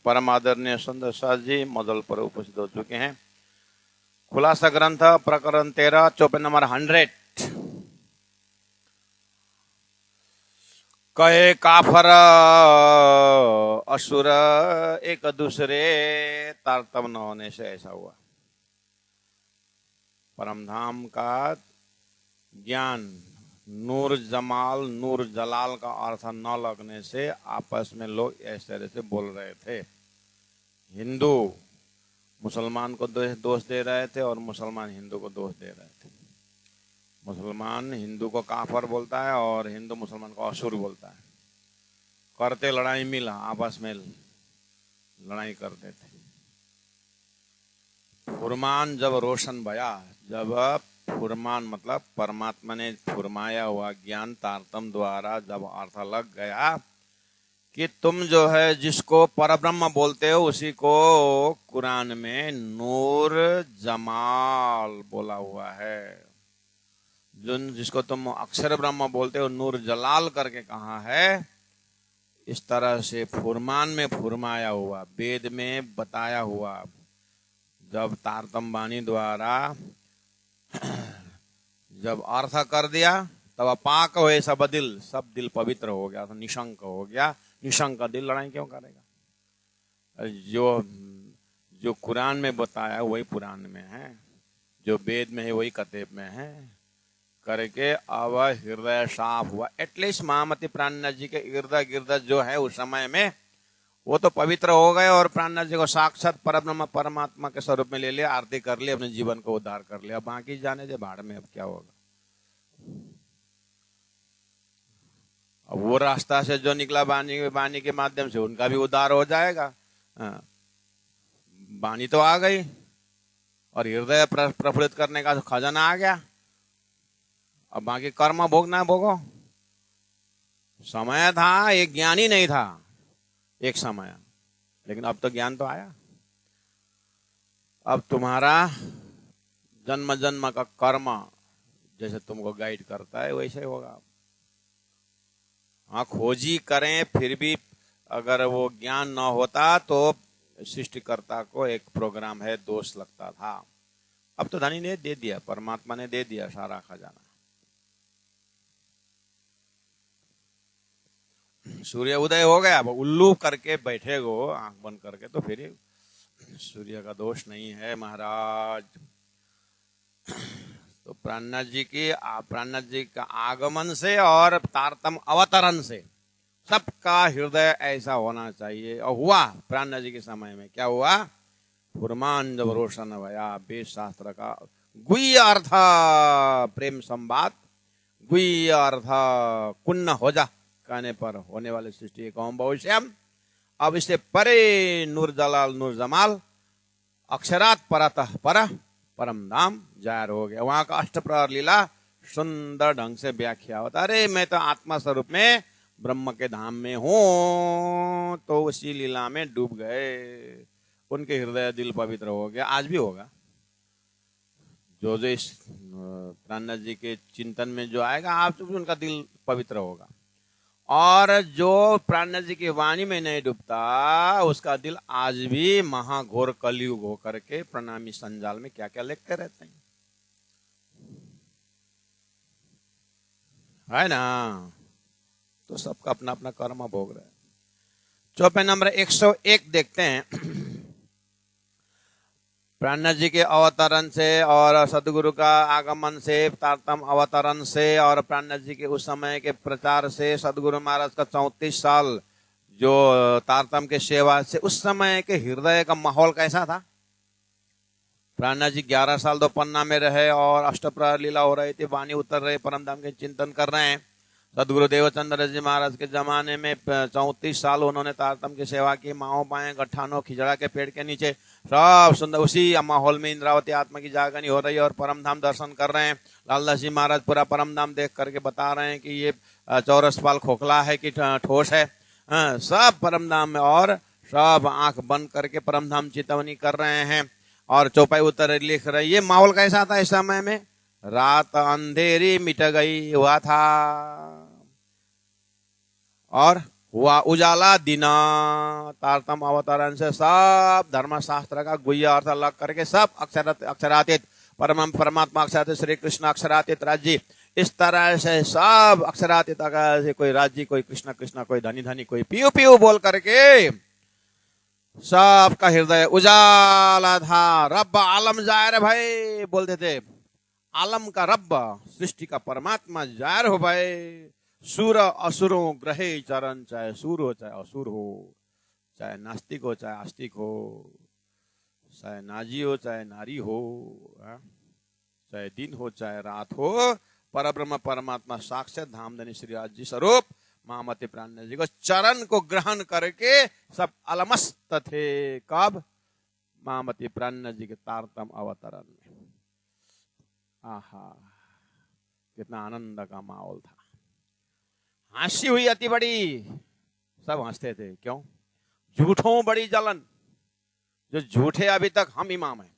परम आदरणीय सुंदर शाह जी मदल पर उपस्थित हो चुके हैं। खुलासा ग्रंथ प्रकरण 13 चौपाई नंबर 100। कहे काफर असुर एक दूसरे तारतम्य न होने से ऐसा हुआ। परमधाम का ज्ञान नूर जमाल नूर जलाल का अर्थ न लगने से आपस में लोग इस तरह से बोल रहे थे। हिंदू मुसलमान को दोष दे रहे थे और मुसलमान हिंदू को दोष दे रहे थे। मुसलमान हिंदू को काफर बोलता है और हिंदू मुसलमान को असुर बोलता है। करते लड़ाई मिला, आपस में लड़ाई करते थे। फुरमान जब रोशन भया, जब फुरमान मतलब परमात्मा ने फुरमाया हुआ ज्ञान तारतम द्वारा जब अर्थ लग गया कि तुम जो है जिसको परब्रह्म बोलते हो उसी को कुरान में नूर जमाल बोला हुआ है। जिसको तुम अक्षर ब्रह्म बोलते हो नूर जलाल करके कहा है। इस तरह से फुरमान में फुरमाया हुआ, वेद में बताया हुआ, जब तारतम वाणी द्वारा जब अर्थ कर दिया तब अपाक हुए सब दिल पवित्र हो गया, तो निशंक हो गया। निशंक दिल लड़ाई क्यों करेगा? जो कुरान में बताया वही पुराण में है, जो वेद में है वही कतेब में है करके अब हृदय साफ हुआ। एटलीस्ट महामती प्राणनाथ जी के इर्द गिर्द जो है उस समय में वो तो पवित्र हो गए और प्राणनाथ जी को साक्षात परब्रह्म परमात्मा के स्वरूप में ले लिया, आरती कर ली, अपने जीवन को उद्धार कर लिया। बाकी जाने जे भाड़ में अब क्या होगा। अब वो रास्ता से जो निकला वाणी के माध्यम से उनका भी उद्धार हो जाएगा। वाणी तो आ गई और हृदय प्रफुल्लित करने का खजाना आ गया। अब बाकी कर्म भोगना भोगो। समय था, एक ज्ञान ही नहीं था एक समय, लेकिन अब तो ज्ञान तो आया। अब तुम्हारा जन्म जन्म का कर्म जैसे तुमको गाइड करता है वैसे होगा। हाँ, खोजी करें फिर भी अगर वो ज्ञान न होता तो सृष्टिकर्ता को एक प्रोग्राम है दोष लगता था। अब तो धनी ने दे दिया, परमात्मा ने दे दिया सारा खजाना। सूर्य उदय हो गया, अब उल्लू करके बैठे गो आंख बंद करके, तो फिर सूर्य का दोष नहीं है महाराज। तो प्राणनाथ जी का आगमन से और तारतम अवतरण से सबका हृदय ऐसा होना चाहिए। और हुआ प्राणनाथ जी के समय में क्या हुआ? फुरमान जब रोशन भया, वेद शास्त्र का गुह्य अर्थ प्रेम संवाद, गुह्य अर्थ कुन्न हो जा कहने पर होने वाली सृष्टि कौम भविष्यम। अब इससे परे नूर जलाल नूर जमाल अक्षरात परतः पर परम धाम जाहिर हो गया। वहां का अष्टप्रहर लीला सुंदर ढंग से व्याख्या होता। अरे मैं तो आत्मा स्वरूप में ब्रह्म के धाम में हूं, तो उसी लीला में डूब गए। उनके हृदय दिल पवित्र हो गया। आज भी होगा। जो जो इस प्राणनाथ जी के चिंतन में जो आएगा आज भी उनका दिल पवित्र होगा। और जो प्राणनाथ जी की वाणी में नहीं डूबता उसका दिल आज भी महाघोर कलयुग होकर के प्रणामी संजाल में क्या क्या लिखते रहते हैं, है ना। तो सबका अपना अपना कर्म भोग रहा है। चौपाई नंबर 101 देखते हैं। प्राणनाथ जी के अवतरण से और सदगुरु का आगमन से, तारतम अवतरण से और प्राणनाथ जी के उस समय के प्रचार से, सदगुरु महाराज का 34 साल जो तारतम के सेवा से, उस समय के हृदय का माहौल कैसा था? प्राणनाथ जी 11 साल दो पन्ना में रहे और अष्टप्रहर लीला हो रही थी, वाणी उतर रहे, परमधाम के चिंतन कर रहे हैं। सदगुरु देवचंद्र जी महाराज के जमाने में 34 साल उन्होंने तारतम की सेवा की। माओ पाए गठानो खिजड़ा के पेड़ के नीचे सब सुंदर उसी माहौल में इंद्रावती आत्मा की जागनी हो रही है और परमधाम दर्शन कर रहे हैं। लालदास जी महाराज पूरा परमधाम देख करके बता रहे हैं कि ये चौरस पाल खोखला है कि ठोस है। सब परमधाम में और सब आंख बंद करके परमधाम चितवनी कर रहे हैं और चौपाई उतर लिख रहे। ये माहौल कैसा था इस समय में? रात अंधेरी मिट गई हुआ था और हुआ उजाला दिना। तारतम अवतरण से सब धर्मशास्त्र का गुह्य अर्थ अलग करके सब अक्षरातीत परमात्मा अक्षरातीत, श्री कृष्ण अक्षरातीत, राज्य, इस तरह से सब अक्षरातीत से कोई राज्य, कोई कृष्ण कृष्ण, कोई धनी धनी, कोई पियू पियू बोल करके सबका हृदय उजाला था। रब आलम जाहिर भाई बोलते थे, आलम का रब, सृष्टि का परमात्मा जाहिर हो भाई। सूर असुरों ग्रहे चरण, चाहे सूर हो चाहे असुर हो, चाहे नास्तिक हो चाहे आस्तिक हो, चाहे नाजी हो चाहे नारी हो, चाहे दिन हो चाहे रात हो, परब्रह्म परमात्मा साक्षात धामधनी श्री जी स्वरूप महामती प्राण जी को चरण को ग्रहण करके सब अलमस्त थे। कब? महामती प्राण जी के तारतम अवतरण में। आहा, कितना आनंद का माहौल था। हंसी हुई अति बड़ी, सब हंसते थे। क्यों? झूठों बड़ी जलन। जो झूठे अभी तक हम इमाम हैं,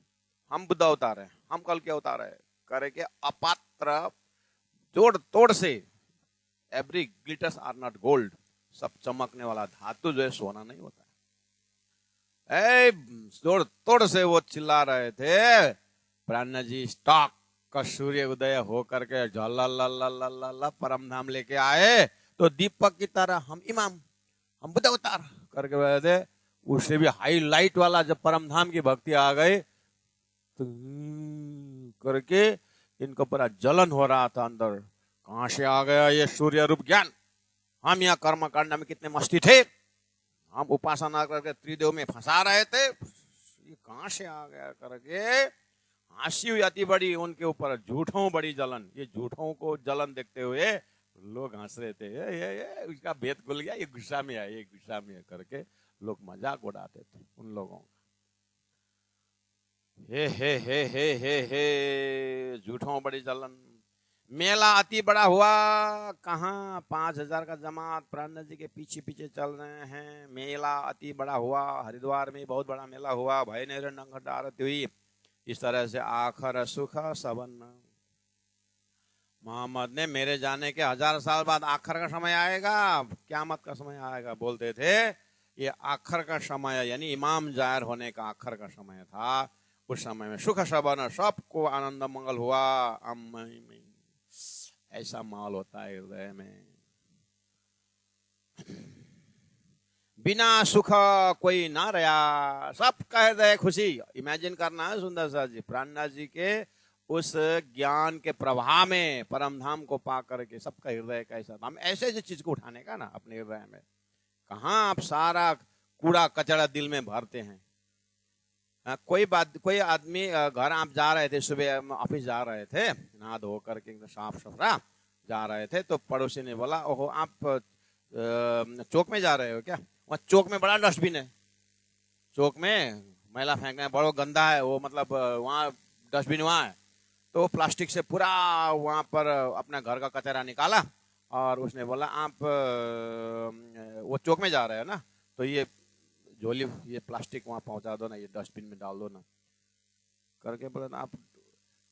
हम बुद्ध अवतार हैं, हम कल के अवतार है करके अपात्र जोड़ तोड़ से, every glitters are not gold, सब चमकने वाला धातु जो है सोना नहीं होता है। जोड़ तोड़ से वो चिल्ला रहे थे, प्राण जी स्टॉक का सूर्य उदय हो करके झल्ला परम धाम लेके आए, तो दीपक की तरह हम इमाम, हम बुद्ध अवतार करके गए थे। उससे भी हाईलाइट वाला जब परम धाम की भक्ति आ गई तो करके इनको पूरा जलन हो रहा था अंदर। कहां से आ गया ये सूर्य रूप ज्ञान? हम यहाँ कर्म कांड में कितने मस्ती थे, हम उपासना करके त्रिदेव में फंसा रहे थे, ये कहां से आ गया करके हंसी हुई अति बड़ी उनके ऊपर। झूठों बड़ी जलन, ये झूठों को जलन देखते हुए लोग हंस रहे थे। ये उसका भेद खुल गया, ये गुस्सा में है, ये गुस्सा में है करके लोग मजाक उड़ाते थे उन लोगों का। हे झूठों बड़ी जलन। मेला अति बड़ा हुआ, कहाँ 5000 का जमात प्राण जी के पीछे पीछे चल रहे हैं। मेला अति बड़ा हुआ, हरिद्वार में बहुत बड़ा मेला हुआ, भय निरंजन आरती हुई। इस तरह से आखर सुख सबन। मोहम्मद ने मेरे जाने के 1000 साल बाद आखर का समय आएगा, क्यामत का समय आएगा बोलते थे। ये आखर का समय यानी इमाम जाहिर होने का आखर का समय था। उस समय में सुख सबन, सबको आनंद मंगल हुआ। ऐसा माहौल होता है हृदय में। बिना सुख कोई ना रहा, सबका हृदय खुशी। इमेजिन करना है सुंदर सा जी, प्राणनाथ जी के उस ज्ञान के प्रभाव में परम धाम को पा करके सबका हृदय कैसा था। हम ऐसे ऐसी चीज को उठाने का ना अपने हृदय में, कहाँ आप सारा कूड़ा कचरा दिल में भरते हैं। कोई आदमी घर आप जा रहे थे, सुबह ऑफिस जा रहे थे, नहा धो करके एकदम साफ सुथरा जा रहे थे, तो पड़ोसी ने बोला, ओहो आप चौक में जा रहे हो क्या? वहाँ चौक में बड़ा डस्टबिन है, चौक में मैला फेंकना बड़ा गंदा है वो, मतलब वहाँ डस्टबिन वहाँ है। तो प्लास्टिक से पूरा वहाँ पर अपना घर का कचरा निकाला और उसने बोला, आप वो चौक में जा रहे हो ना, तो ये झोली, ये प्लास्टिक वहां पहुंचा दो ना, ये डस्टबिन में डाल दो ना करके बोला। आप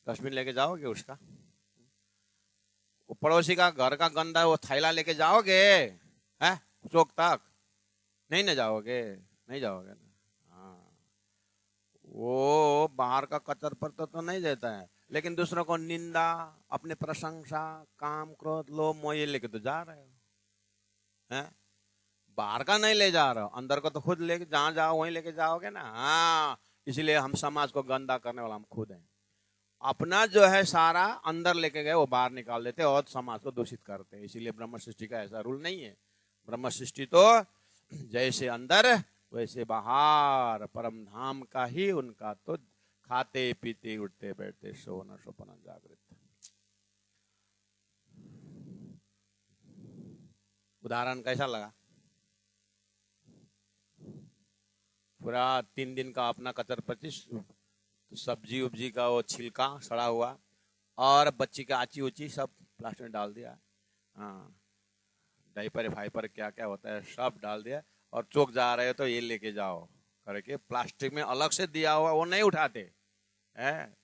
डस्टबिन लेके जाओगे उसका? वो पड़ोसी का घर का गंदा वो थैला लेके जाओगे है चौक तक? नहीं ना जाओगे, नहीं जाओगे ना। हाँ, वो बाहर का कचर पर तो नहीं देता है, लेकिन दूसरों को निंदा, अपने प्रशंसा, काम क्रोध लोभ मोह ये लेके तो जा रहे हो हैं। बाहर का नहीं ले जा रहे हो, अंदर को तो खुद लेके जहां जाओ वहीं लेके जाओगे ना। हाँ, इसलिए हम समाज को गंदा करने वाला हम खुद हैं। अपना जो है सारा अंदर लेके गए वो बाहर निकाल देते और समाज को दूषित करते हैं। इसीलिए ब्रह्म सृष्टि का ऐसा रूल नहीं है। ब्रह्म सृष्टि तो जैसे अंदर वैसे बाहर, परम धाम का ही उनका तो खाते पीते उठते बैठते सोना स्वप्न जागृत। उदाहरण कैसा लगा? पूरा 3 दिन का अपना कचर पचिश, सब्जी उब्जी का वो छिलका सड़ा हुआ और बच्ची का आची उची सब प्लास्टिक में डाल दिया। हाँ, डाइपर फाइपर क्या क्या होता है सब डाल दिया, और चौक जा रहे हो तो ये लेके जाओ करके प्लास्टिक में अलग से दिया हुआ वो नहीं उठाते है,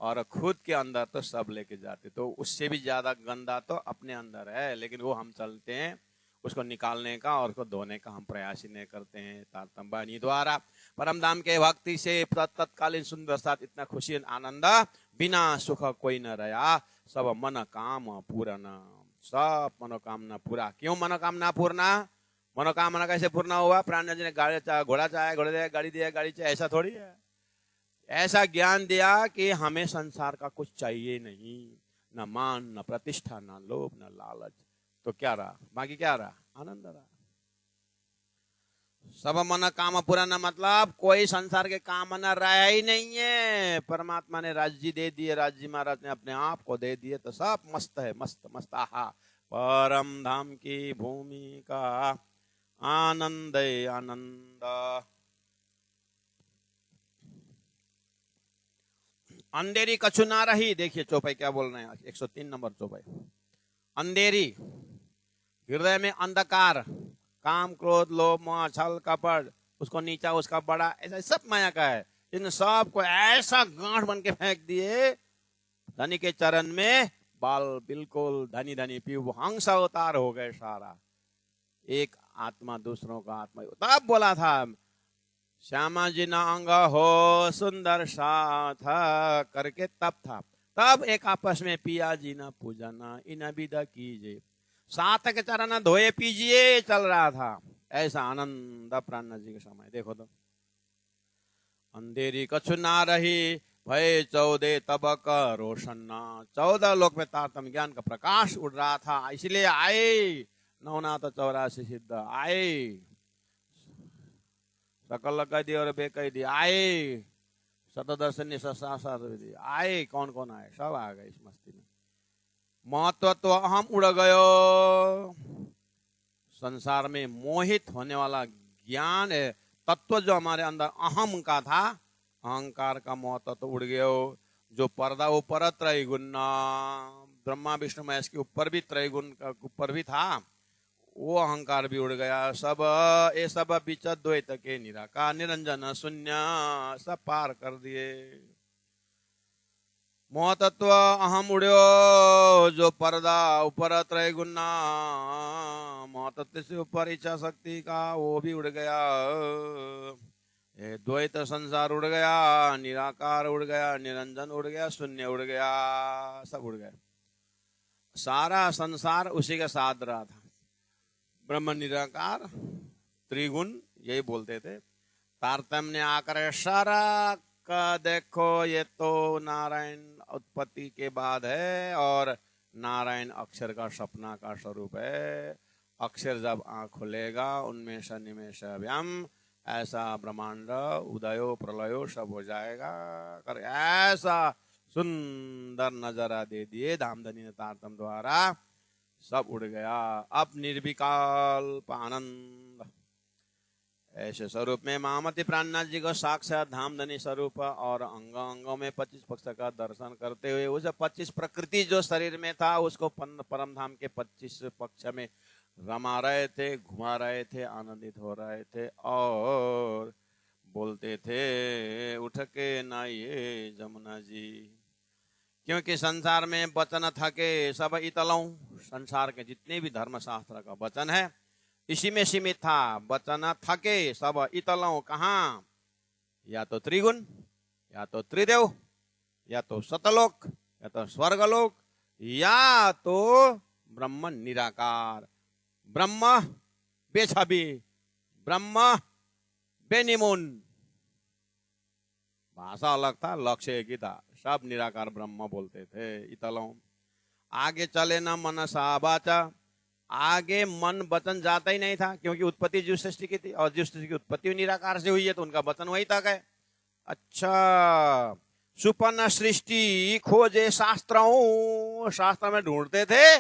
और खुद के अंदर तो सब लेके जाते। तो उससे भी ज्यादा गंदा तो अपने अंदर है, लेकिन वो हम चलते हैं उसको निकालने का और उसको धोने का हम प्रयास ही नहीं करते हैं। तारतम्य वाणी द्वारा परम धाम के भक्ति से तत्कालीन सुंदर साथ इतना खुशी आनंद, बिना सुख कोई न रहा, सब मन काम पूर्ण, सब मनोकामना पूरा। क्यों मनोकामना पूर्ण? मनोकामना कैसे पूर्ण हुआ? प्राण जी ने घोड़ा चाहे घोड़े दिया, गाड़ी दिया गाड़ी चाहे, ऐसा थोड़ी है। ऐसा ज्ञान दिया कि हमें संसार का कुछ चाहिए नहीं, न मान, न प्रतिष्ठा, न लोभ, न लालच। तो क्या रहा? बाकी क्या रहा? आनंद रहा। सब मन काम पूरा, मतलब कोई संसार के कामना रहा ही नहीं है। परमात्मा ने राज्य दे दिए, राज्य महाराज ने अपने आप को दे दिए, तो सब मस्त है, मस्त मस्त। आहा, परम धाम की भूमि का आनंद आनंद। अंधेरी कछु ना रही। देखिए चौपाई क्या बोल रहे हैं, 103 नंबर चौपाई। अंधेरी, हृदय में अंधकार, काम क्रोध लोभ मोह छल कपट, उसको नीचा उसका बड़ा, ऐसा सब माया का है। इन सब को ऐसा गांठ बन के फेंक दिए धनी के चरण में, बाल बिल्कुल धनी धनी पीऊ हंस अवतार हो गए सारा। एक आत्मा दूसरों का आत्मा। तब बोला था श्यामा जी ना अंग हो सुंदर साथ करके, तब था। तब एक आपस में पिया जी ना पूजना इन विदा कीजिए, साथ के चरण धोए पीजिए चल रहा था। ऐसा आनंद प्राणनाथ जी के समय। देखो तो, अंधेरी कछु ना रही, भय 14 तबक रोशना। 14 लोक में तारतम्य ज्ञान का प्रकाश उड़ रहा था, इसलिए आए नवनाथ 84 सिद्ध आए, सकल कैदी और बेकैदी आए, सतदर्शनी सशास्त्री आए। कौन कौन आए? सब आ गए इस मस्ती में। महत्व तो अहम उड़ गयो। संसार में मोहित होने वाला ज्ञान है, तत्व जो हमारे अंदर अहम का था, अहंकार का महत्व तो उड़ गयो। जो पर्दा ऊपर त्रैगुण, ब्रह्मा विष्णु महेश के ऊपर भी त्रैगुण का ऊपर भी था, वो अहंकार भी उड़ गया। सब ये सब बीच द्वैत के निराकार निरंजन शून्य सब पार कर दिए। मोह तत्व अहम उड़्यो, जो पर्दा ऊपर त्रैगुण, मोह तत्व से ऊपर इच्छा शक्ति का वो भी उड़ गया। द्वैत संसार उड़ गया, निराकार उड़ गया, निरंजन उड़ गया, शून्य उड़ गया, सब उड़ गया। सारा संसार उसी के साथ रहा था। ब्रह्म निराकार त्रिगुण यही बोलते थे। तारतम्य ने आकर सारा का देखो, ये तो नारायण उत्पत्ति के बाद है और नारायण अक्षर का सपना का स्वरूप है। अक्षर जब आंख खुलेगा उनमें सन्निमेष व्याम, ऐसा ब्रह्मांड उदयो प्रलयो सब हो जाएगा। कर ऐसा सुंदर नजारा दे दिए धामधनी ने तारतम्य द्वारा, सब उड़ गया। अब निर्विकल्प आनंद। ऐसे स्वरूप में महामती प्राणनाथ जी को साक्षात धामधनी स्वरूप और अंगों में 25 पक्ष का दर्शन करते हुए, उस 25 प्रकृति जो शरीर में था उसको परम धाम के 25 पक्ष में रमा रहे थे, घुमा रहे थे, आनंदित हो रहे थे और बोलते थे उठ के नाइए जमुना जी। क्योंकि संसार में वचन थके सब इतलों, संसार के जितने भी धर्म शास्त्र का वचन है इसी में सीमित था। वचन थके सब इतलों, कहाँ? या तो त्रिगुण, या तो त्रिदेव, या तो सतलोक, या तो स्वर्गलोक, या तो ब्रह्म निराकार। ब्रह्म बेछबी, ब्रह्म बेनिमुन। भाषा अलग था, लक्ष्य एक ही था, सब निराकार ब्रह्म बोलते थे इतलों। आगे चले न मन साबाचा, आगे मन वचन जाता ही नहीं था, क्योंकि उत्पत्ति जीव सृष्टि की थी और जीव सृष्टि की उत्पत्ति निराकार से हुई है, तो उनका वचन वही तक है। अच्छा, सुपन्न सृष्टि खोजे शास्त्रों, शास्त्र में ढूंढते थे,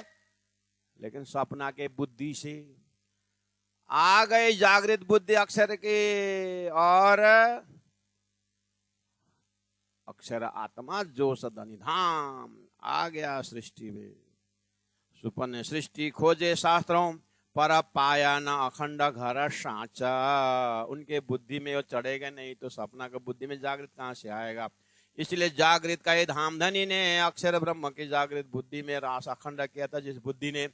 लेकिन सपना के बुद्धि से आ गए जागृत बुद्धि अक्षर के, और अक्षर आत्मा जो सदनिधाम आ गया सृष्टि में। सुपन्न सृष्टि खोजे शास्त्रों, पर पाया न अखंड घर साचा। उनके बुद्धि में वो चढ़ेगा नहीं तो सपना का बुद्धि में जागृत कहां से आएगा। इसलिए जागृत का ये धामधनी ने अक्षर ब्रह्म की जागृत बुद्धि में रास अखंड किया था, जिस बुद्धि ने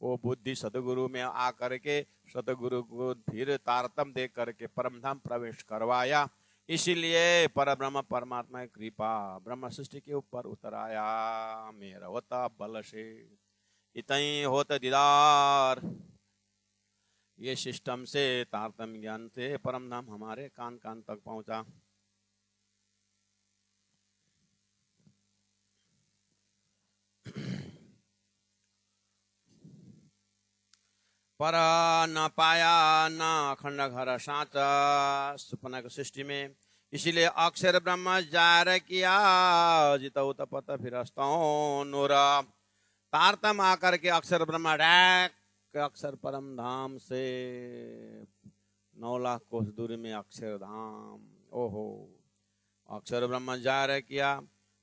वो बुद्धि सदगुरु में आकर के सदगुरु को फिर तारतम दे करके परमधाम प्रवेश करवाया। इसीलिए पर ब्रह्म परमात्मा की कृपा ब्रह्म सृष्टि के ऊपर उतर आया। मेरा होता बल से इतनी होत दीदार, ये सिस्टम से तारतम ज्ञान से परमधाम हमारे कान कान तक पहुंचा। पर न पाया न अखंड घर साचा सपना की सृष्टि में, इसीलिए अक्षर ब्रह्म जार किया जितो तपत फिर नूरा। तारतम आकर के अक्षर ब्रह्म डैक अक्षर परम धाम से 9 लाख कोस दूरी में अक्षर धाम। ओहो, अक्षर ब्रह्म जार किया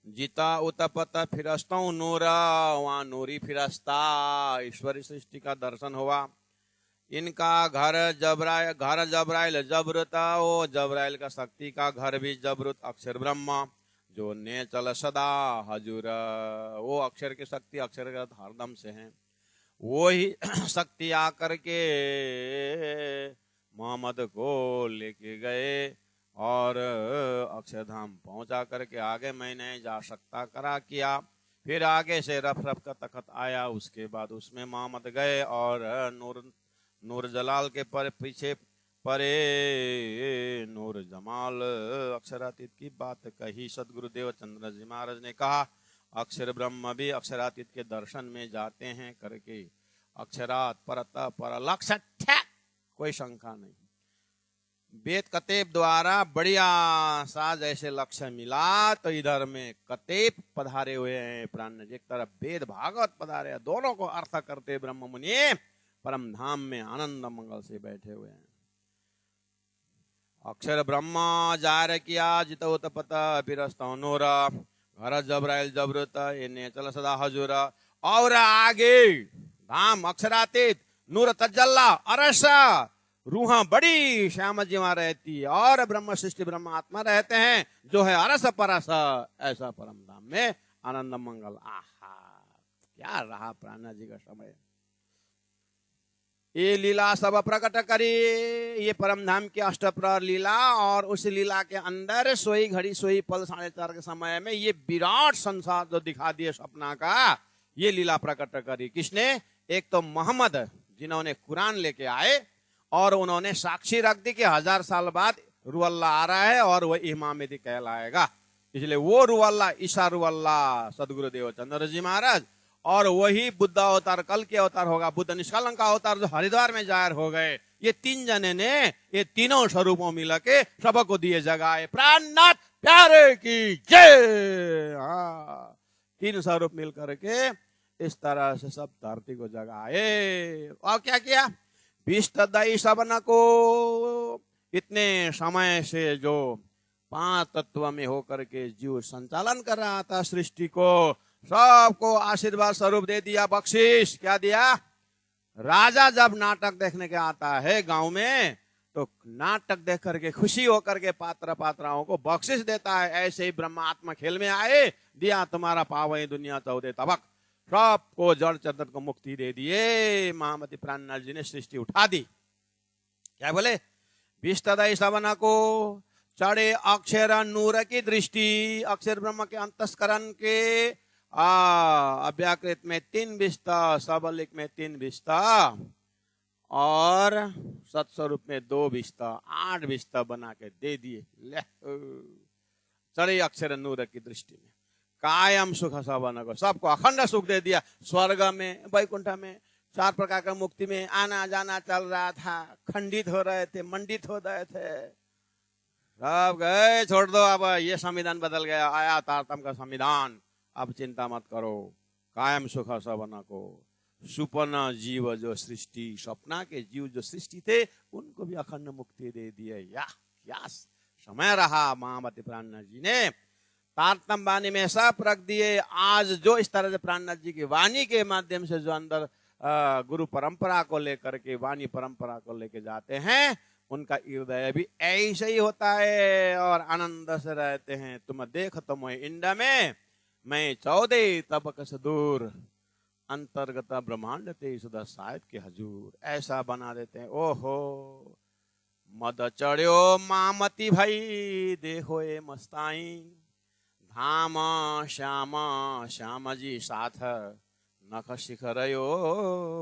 जीता उतपत फिरस्तों नूरा, वहां नूरी फिरस्ता ईश्वरी सृष्टि का दर्शन हुआ। इनका घर जबराइल जबरता, वो जबराइल का शक्ति का घर भी जबरुत अक्षर ब्रह्म जो ने चल सदा हजूर। वो अक्षर की शक्ति अक्षर का हरदम से है। वो ही शक्ति आकर के मोहम्मद को लेके गए और अक्षरधाम पहुंचा करके आगे मैं नहीं जा सकता करा किया। फिर आगे से रफ रफ का तखत आया, उसके बाद उसमें मोहम्मद गए और नूर जलाल के पीछे परे नूर जमाल अक्षरातीत की बात कही। सदगुरुदेव चंद्र जी महाराज ने कहा अक्षर ब्रह्म भी अक्षरातीत के दर्शन में जाते हैं करके। अक्षरात परत पर लक्ष्य, कोई शंका नहीं। वेद कतेब द्वारा बढ़िया सा जैसे लक्ष्य मिला तो इधर में कतेब पधारे हुए हैं प्राण। एक तरफ वेद भागवत पधारे, दोनों को अर्थ करते ब्रह्म मुनि परम धाम में आनंद मंगल से बैठे हुए हैं। अक्षर ब्रह्म जार किया जितो तपत फिरस्तों नूरा, घर जबराइल जबरत इन्हें चल सदा हजूर। और आगे धाम अक्षरातीत नूर तजल्ला अरसा रूहा बड़ी श्याम जी वहां रहती है और ब्रह्म सृष्टि ब्रह्म आत्मा रहते हैं जो है अरस परस। ऐसा परम धाम में आनंद मंगल। आहा, क्या रहा प्राणा जी का समय। ये लीला सब प्रकट करी, ये परम धाम की अष्टप्रहर लीला। और उस लीला के अंदर सोई घड़ी सोई पल 4:30 के समय में ये विराट संसार जो दिखा दिए सपना का, ये लीला प्रकट करी। किसने? एक तो मोहम्मद जिन्होंने कुरान लेके आए और उन्होंने साक्षी रख दी कि 1000 साल बाद रूअल्लाह आ रहा है और वह इमामती कहलाएगा। इसलिए वो रूअल्लाह ईसा रूअल्लाह सदगुरुदेव चंद्र जी महाराज और वही बुद्ध अवतार कल के अवतार होगा, बुद्ध निष्कलंक का अवतार जो हरिद्वार में जाहिर हो गए। ये 3 जने ने ये तीनों स्वरूपों मिला के सबको दिए जगाए। प्राणनाथ प्यारे की जय। 3 स्वरूप मिल करके इस तरह से सब धरती को जगाए। और क्या किया? विष्टदयी सबन को इतने समय से जो 5 तत्व में होकर के जीव संचालन कर रहा था सृष्टि को, सबको आशीर्वाद स्वरूप दे दिया, बख्शिश। क्या दिया? राजा जब नाटक देखने के आता है गांव में तो नाटक देख करके खुशी होकर के पात्र पात्राओं को बख्शिश देता है। ऐसे ही ब्रह्मात्मा खेल में आए, दिया तुम्हारा पावई दुनिया 14 तबक, सबको जड़ चंदन को मुक्ति दे दिए। महामती प्राणनाथ जी ने सृष्टि उठा दी। क्या बोले? विष्टदयी सबन को चढ़े अक्षर नूर की दृष्टि। अक्षर ब्रह्म के अंतस्करण के अव्याकृत में 3 विस्ता, सबलिक में 3 विस्ता और सत्स्वरूप में 2 विस्ता, 8 विस्ता बना के दे दिए। चढ़े अक्षर नूर की दृष्टि में कायम सुख सबन को, सबको अखंड सुख दे दिया। स्वर्ग में वैकुंठ में 4 प्रकार का मुक्ति में आना जाना चल रहा था, खंडित हो रहे थे, मंडित हो रहे थे, सब गए, छोड़ दो। अब ये संविधान बदल गया, आया तारतम का संविधान। अब चिंता मत करो, कायम सुख सबन को। सुपना जीव जो सृष्टि, सपना के जीव जो सृष्टि थे उनको भी अखंड मुक्ति दे दिए। या क्या समय रहा महामती प्राणनाथ जी ने। तारतम वाणी में सब रख दिए। आज जो इस तरह से प्राणनाथ जी की वाणी के माध्यम से जो अंदर गुरु परंपरा को लेकर के वाणी परंपरा को लेके जाते हैं, उनका हृदय भी ऐसे ही होता है और आनंद से रहते हैं। तुम देख तुम इंड में मैं 14 तबक से दूर। अंतर्गत ब्रह्मांड ते सुधा शायद के हजूर, ऐसा बना देते हैं। ओहो मद चढ़ो मामती भाई, देखो ये मस्ताई, धाम श्याम श्याम जी साथ, नख शिखरयो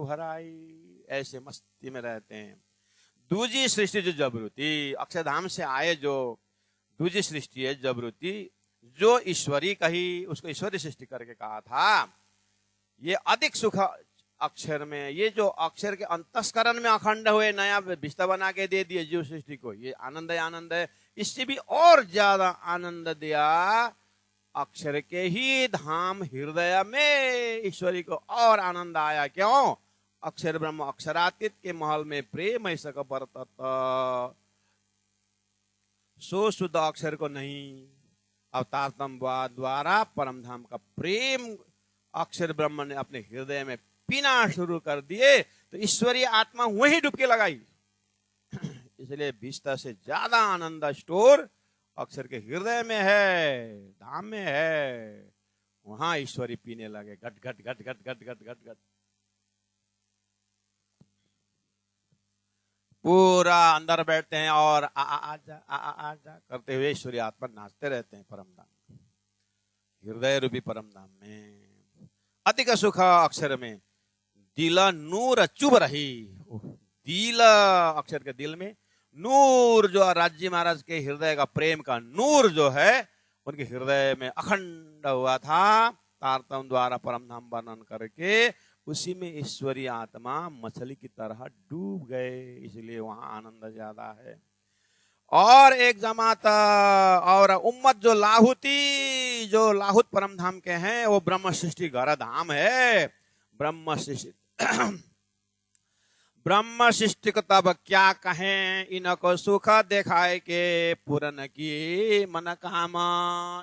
भराई। ऐसे मस्ती में रहते हैं। दूजी सृष्टि जो जबरूती, अक्षरधाम से आए जो दूजी सृष्टि है जबरूती, जो ईश्वरी कही, उसको ईश्वरी सृष्टि करके कहा था। ये अधिक सुख अक्षर में, ये जो अक्षर के अंतस्करण में अखंड हुए, नया बिस्तर बना के दे दिए जीव सृष्टि को, ये आनंद है, आनंद है। इससे भी और ज्यादा आनंद दिया अक्षर के ही धाम हृदय में ईश्वरी को और आनंद आया। क्यों? अक्षर ब्रह्म अक्षरातीत के महल में प्रेम ऐसा का बरतत, सो शुद्ध अक्षर को नहीं, अवतार द्वारा परम धाम का प्रेम अक्षर ब्रह्म ने अपने हृदय में पीना शुरू कर दिए, तो ईश्वरीय आत्मा वही डुबकी लगाई। इसलिए विस्तार से ज्यादा आनंद स्टोर अक्षर के हृदय में है, धाम में है। वहां ईश्वरी पीने लगे, घट घट घट घट घट घट घट घट, पूरा अंदर बैठते हैं और आजा आजा करते हुए ईश्वरी आत्मा नाचते रहते हैं परम धाम, हृदय रूपी परम धाम में। अधिक सुख अक्षर में, दिल नूर चुभ रही। दिल, अक्षर के दिल में नूर, जो राज्य महाराज के हृदय का प्रेम का नूर जो है, उनके हृदय में अखंड हुआ था। तारतम द्वारा परम धाम वर्णन करके उसी में ईश्वरीय आत्मा मछली की तरह डूब गए, इसलिए वहां आनंद ज्यादा है। और एक जमात और उम्मत जो लाहुती, जो लाहुत परम धाम के हैं, वो ब्रह्म सृष्टि घर धाम है। ब्रह्म सृष्टि ब्रह्म सृष्टि को तब क्या कहें, इनको सुख दिखाए के पूर्ण की मन काम।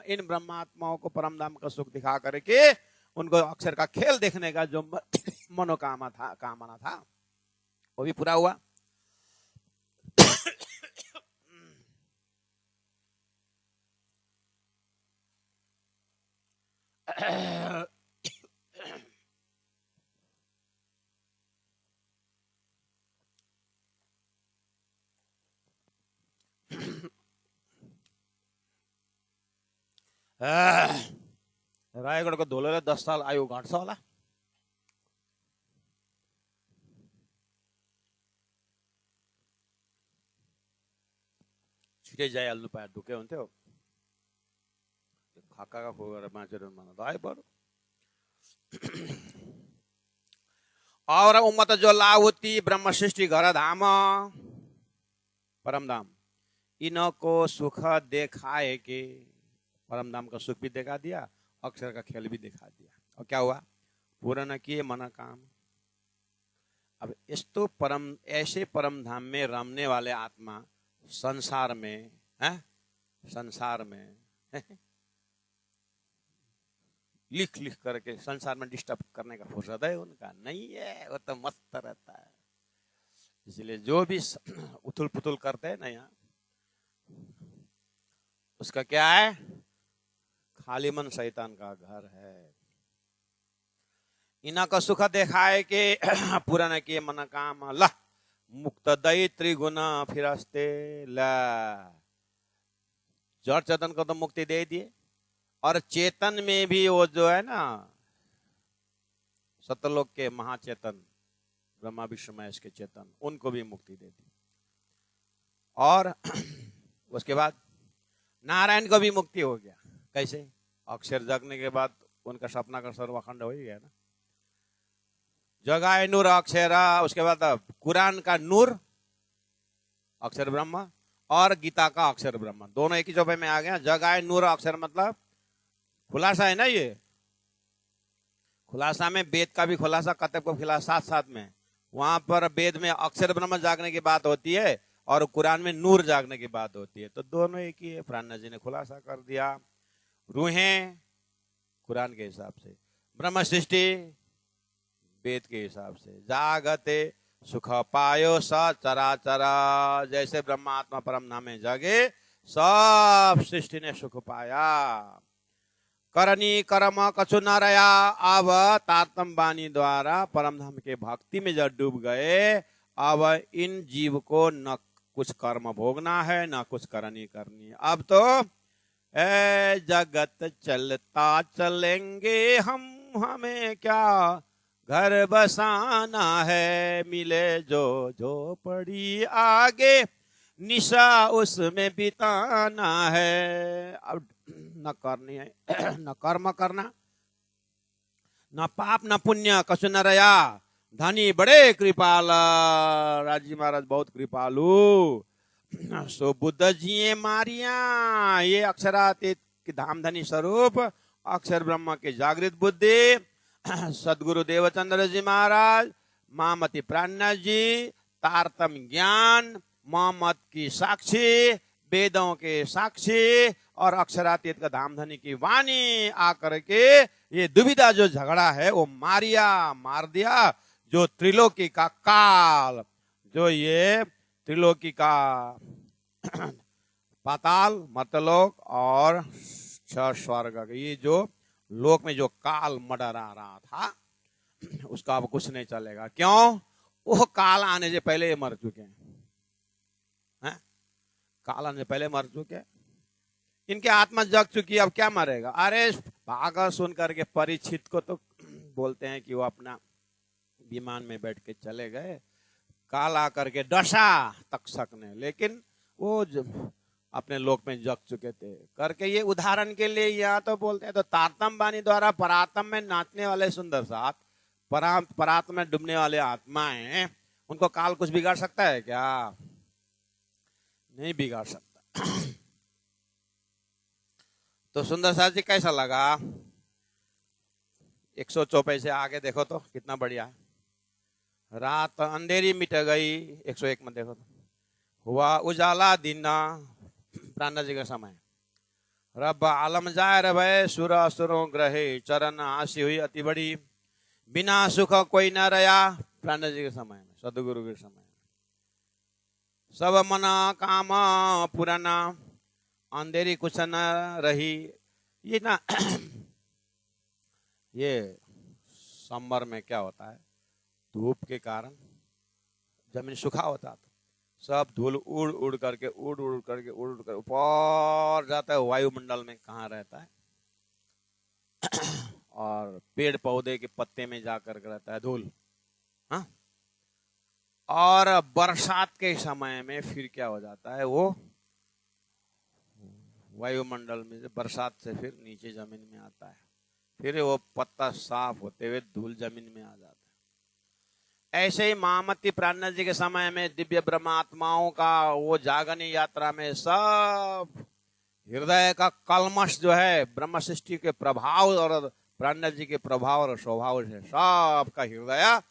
इन ब्रह्मात्माओं को परम धाम का सुख दिखा करके उनको अक्षर का खेल देखने का जो मनोकामना था, कामना था, वो भी पूरा हुआ। रायगढ़ को धोले 10 साल आयु घाट सा वाला छिटे जाए अल्लू पैर दुखे होते हो खाका का खोगर माचर मन दाए पर। और उम्मत जो लाहुती ब्रह्म सृष्टि घर धाम परम धाम, इनको सुख दिखाए के, परम धाम का सुख भी दिखा दिया, अक्षर का खेल भी दिखा दिया। और क्या हुआ? पूरा न किए मन काम। अब इस तो परम, ऐसे परम धाम में रमने वाले आत्मा संसार में है, संसार में लिख लिख करके संसार में डिस्टर्ब करने का फुर्सत है उनका नहीं है, वो तो मस्त रहता है। इसलिए जो भी उथुल पुथुल करते हैं ना यहाँ, उसका क्या है? खाली मन शैतान का घर है। इना का सुख दिखाए के पूरा न किए मन काम, ला मुक्त दई त्रिगुण फिरस्ते, ला जड़ चेतन को तो मुक्ति दे दिए, और चेतन में भी वो जो है ना सतलोक के महाचेतन ब्रह्मा विष्णु महेश के चेतन, उनको भी मुक्ति दे दी। और उसके बाद नारायण को भी मुक्ति हो गया। कैसे? अक्षर जगने के बाद उनका सपना का सर्वखंड हो ही गया ना। जगाए नूर अक्षरा, उसके बाद कुरान का नूर अक्षर ब्रह्म और गीता का अक्षर ब्रह्म, दोनों एक ही चौपे में आ गया। जगाए नूर अक्षर मतलब खुलासा है ना, ये खुलासा में वेद का भी खुलासा, कतब को खुलासा साथ साथ में। वहां पर वेद में अक्षर ब्रह्म जागने की बात होती है और कुरान में नूर जागने की बात होती है, तो दोनों एक ही है। प्राणनाथ जी ने खुलासा कर दिया। रूहें कुरान के हिसाब से, ब्रह्म सृष्टि वेद के हिसाब से। जागते सुख पायो स चराचरा, जैसे ब्रह्मात्मा परम धाम में जागे, सब सृष्टि ने सुख पाया। करनी कर्म कछु न रहा। अब तारतम वाणी द्वारा परम धाम के भक्ति में जब डूब गए, अब इन जीव को न कुछ कर्म भोगना है न कुछ करनी करनी है। अब तो ए जगत चलता चलेंगे हम, हमें क्या घर बसाना है। मिले जो झोपड़ी आगे, निशा उसमें बिताना है। अब न करनी है न कर्म करना, न पाप न पुण्य कछु न रहा। धनी बड़े कृपाल, राजी महाराज बहुत कृपालु। सो बुद्ध जी मारिया, ये अक्षरातीत के धाम धनी स्वरूप, अक्षर ब्रह्म के जागृत बुद्धि, सदगुरु देवचंद्र जी महाराज, मामती प्राणनाथ जी, तारतम ज्ञान, मोहम्मद की साक्षी, वेदों के साक्षी और अक्षरातीत का धामधनी की वाणी आकर के ये दुविधा जो झगड़ा है वो मार दिया। जो त्रिलोकी का काल, जो ये त्रिलोकी का पाताल मतलोक और छह स्वर्ग, ये जो लोक में जो काल मडरा रहा था, उसका अब कुछ नहीं चलेगा। क्यों? वो काल आने से पहले ये मर चुके हैं। काल आने से पहले मर चुके, इनके आत्मा जग चुकी, अब क्या मरेगा। अरे भागा सुन करके परीक्षित को तो बोलते हैं कि वो अपना विमान में बैठ के चले गए, काल आकर के डसा तक्षक ने, लेकिन वो अपने लोक में जग चुके थे करके। ये उदाहरण के लिए यहाँ तो बोलते हैं, तो तारतम वाणी द्वारा परात्म में नाचने वाले सुंदर साथ, परात्म में डूबने वाले आत्माएं, उनको काल कुछ बिगाड़ सकता है क्या? नहीं बिगाड़ सकता। तो सुंदर साथ जी कैसा लगा? 104 से आगे देखो तो कितना बढ़िया है। रात अंधेरी मिट गई, 101 में देखो तो हुआ उजाला दिन, प्राणनाथ जी का समय। रब आलम जाए रहे, सुर असुरों ग्रहे चरण आशी हुई अति बड़ी, बिना सुख कोई न रहा, प्राणनाथ जी के समय में, सदगुरु के समय में। सब मना काम पुराना, अंधेरी कुछ न रही। ये ना ये समर में क्या होता है, धूप के कारण जमीन सूखा होता है, सब धूल उड़ करके ऊपर जाता है, वायुमंडल में कहाँ रहता है और पेड़ पौधे के पत्ते में जाकर रहता है धूल। हाँ, और बरसात के समय में फिर क्या हो जाता है, वो वायुमंडल में से बरसात से फिर नीचे जमीन में आता है, फिर वो पत्ता साफ होते हुए धूल जमीन में आ जाता है। ऐसे ही महामती प्राणनाथ जी के समय में दिव्य ब्रह्मात्माओं का वो जागनी यात्रा में सब हृदय का कलमश जो है, ब्रह्म सृष्टि के प्रभाव और प्राणनाथ जी के प्रभाव और स्वभाव से सबका हृदय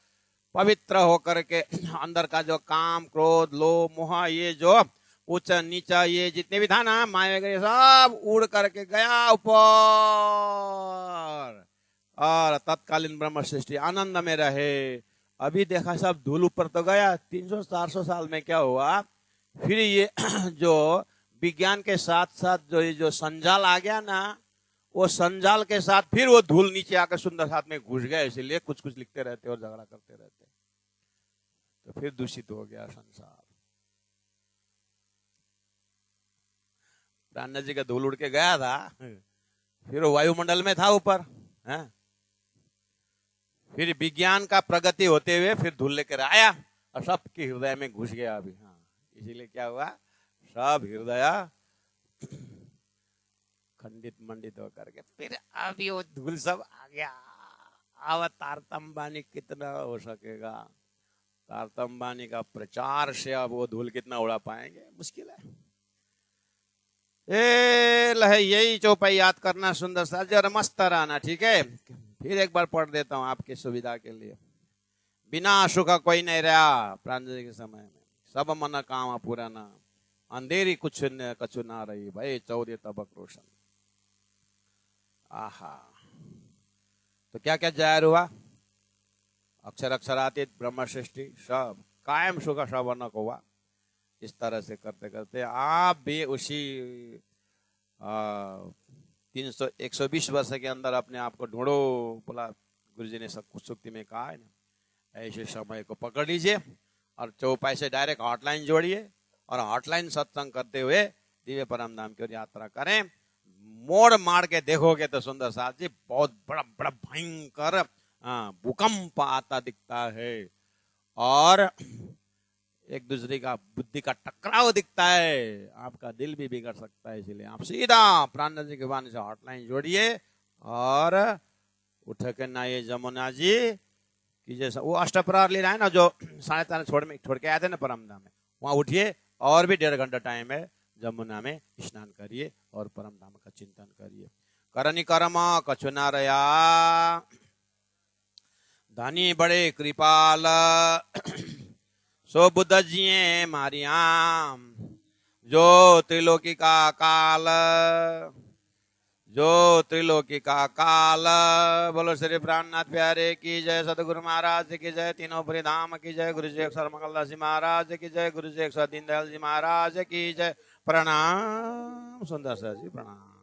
पवित्र होकर के अंदर का जो काम क्रोध लोभ मोह, ये जो उच्च नीचा ये जितने भी था ना माया गए, सब उड़ करके गया ऊपर, और तत्कालीन ब्रह्म सृष्टि आनंद में रहे। अभी देखा सब धूल ऊपर तो गया, 300-400 साल में क्या हुआ, फिर ये जो विज्ञान के साथ साथ जो ये जो संजाल आ गया ना, वो संजाल के साथ फिर वो धूल नीचे आकर सुंदर साथ में घुस गया। इसलिए कुछ कुछ लिखते रहते और झगड़ा करते रहते, तो फिर दूषित हो गया संसार। प्राणनाथ जी का धूल उड़ के गया था, फिर वो वायुमंडल में था ऊपर, है? फिर विज्ञान का प्रगति होते हुए फिर धूल लेकर आया और सबके हृदय में घुस गया अभी। हाँ, इसीलिए क्या हुआ, सब हृदय खंडित मंडित होकर के फिर अभी वो धूल सब आ गया। अब तारतम वाणी कितना हो सकेगा, तारतम वाणी का प्रचार से अब वो धूल कितना उड़ा पाएंगे, मुश्किल है। यही चौपाई याद करना सुंदर सा और मस्त रहना, ठीक है। फिर एक बार पढ़ देता हूँ आपकी सुविधा के लिए। बिना सुख कोई नहीं रहा प्राणनाथ जी के समय में, सब मन काम पुराना, अंधेरी कुछ न कछु ना रही, भाई 14 तबक रोशन। आहा, तो क्या क्या जाहिर हुआ, अक्षर अक्षरातीत ब्रह्म सृष्टि सब कायम सुख श्रवणक हुआ। इस तरह से करते करते आप भी उसी 300 120 वर्ष के अंदर अपने आप को ढूंढो, बोला गुरु जी ने सब कुछ सूक्ति में कहा है ना। ऐसे समय को पकड़ लीजिए और चौपाई से डायरेक्ट हॉटलाइन जोड़िए और हॉटलाइन सत्संग करते हुए दिव्य परम धाम की ओर यात्रा करें। मोड़ मार के देखोगे तो सुंदर साथ जी बहुत बड़ा बड़ा भयंकर भूकंप आता दिखता है और एक दूसरे का बुद्धि का टकराव दिखता है, आपका दिल भी बिगड़ सकता है। इसलिए आप सीधा प्राणनाथ जी के वाणी से हॉटलाइन जोड़िए और उठ के ना ये जमुना जी कि जैसा वो अष्टप्रहर लीला है ना, जो 4:30 छोड़ के आए थे ना परमधाम में, वहां उठिए और भी 1.5 घंटा टाइम है, जमुना में स्नान करिए और परमधाम का चिंतन करिए। करनी कर्म कछु ना रया, धनी बड़े कृपाल, सो बुद्ध जी मारियाम, जो त्रिलोकी का काल, जो त्रिलोकी का काल। बोलो श्री प्राणनाथ प्यारे की जय, सतगुरु महाराज की जय, तीनों पुरी धाम की जय, गुरु जी अक्षर मंगलदास जी महाराज की जय, गुरु जी अक्षर दीनदयाल जी महाराज की जय। प्रणाम सुंदर सर जी, प्रणाम।